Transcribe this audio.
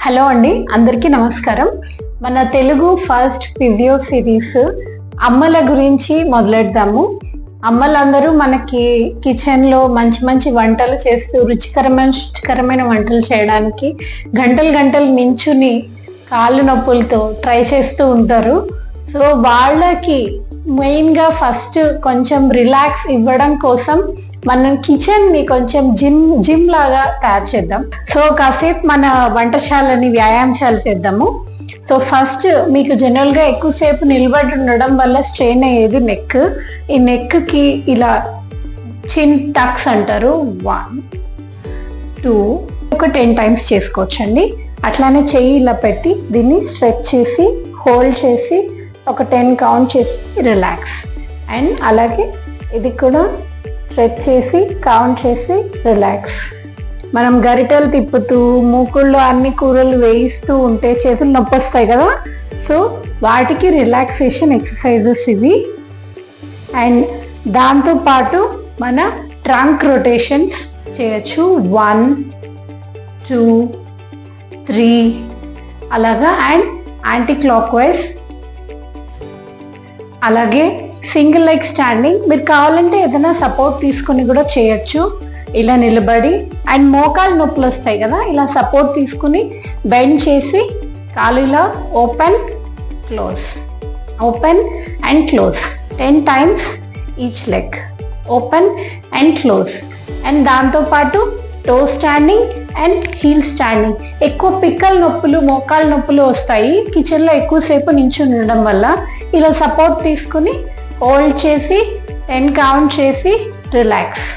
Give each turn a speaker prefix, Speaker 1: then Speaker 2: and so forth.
Speaker 1: Hello అండి, అందరికీ నమస్కారం. మన తెలుగు ఫస్ట్ ఫిజియో సిరీస్ అమ్మల గురించి మొదలెడదాము. అమ్మలందరూ మనకి కిచెన్లో మంచి మంచి వంటలు చేస్తూ రుచికరమైన వంటలు చేయడానికి గంటలు నించుని కాళ్ళు నొప్పులతో ట్రై చేస్తూ ఉంటారు. సో వాళ్ళకి మెయిన్గా ఫస్ట్ కొంచెం రిలాక్స్ ఇవ్వడం కోసం మనం కిచెన్ని కొంచెం జిమ్ లాగా తయారు చేద్దాం. సో కాసేపు మన వంటశాలని వ్యాయామశాల చేద్దాము. సో ఫస్ట్ మీకు జనరల్గా ఎక్కువసేపు నిలబడి ఉండడం వల్ల స్ట్రెయిన్ అయ్యేది నెక్. ఈ నెక్కి ఇలా చిన్ టక్స్ అంటారు. 1 2 ఒక 10 టైమ్స్ చేసుకోవచ్చండి. అట్లానే చెయ్యి ఇలా పెట్టి దీన్ని స్ట్రెచ్ చేసి హోల్డ్ చేసి ఒక 10 కౌంట్ చేసి రిలాక్స్. అండ్ అలాగే ఇది కూడా స్ట్రెచ్ చేసి కౌంట్ చేసి రిలాక్స్. మనం గరిటెలు తిప్పుతూ మూకుల్లో అన్ని కూరలు వేయిస్తూ ఉంటే చేతులు నొప్పి వస్తాయి కదా. సో వాటికి రిలాక్సేషన్ ఎక్సర్సైజెస్ ఇవి. అండ్ దాంతోపాటు మన ట్రంక్ రొటేషన్స్ చేయొచ్చు. 1 2 3 అలాగా. And anti clock wise. అలాగే సింగిల్ లెగ్ స్టాండింగ్. మీరు కావాలంటే ఏదైనా సపోర్ట్ తీసుకుని కూడా చేయొచ్చు ఇలా నిలబడి. అండ్ మోకాలు నొప్పులు వస్తాయి కదా, ఇలా సపోర్ట్ తీసుకుని బెండ్ చేసి కాలు ఇలా open close open and close 10 times each leg. Open and close. And దాంతోపాటు toe standing and heel standing. ఎక్కువ పిక్కల నొప్పులు మోకాలు నొప్పులు వస్తాయి కిచెన్లో ఎక్కువసేపు నించుని ఉండడం వల్ల. ఇలా సపోర్ట్ తీసుకుని హోల్డ్ చేసి 10 కౌంట్ చేసి రిలాక్స్.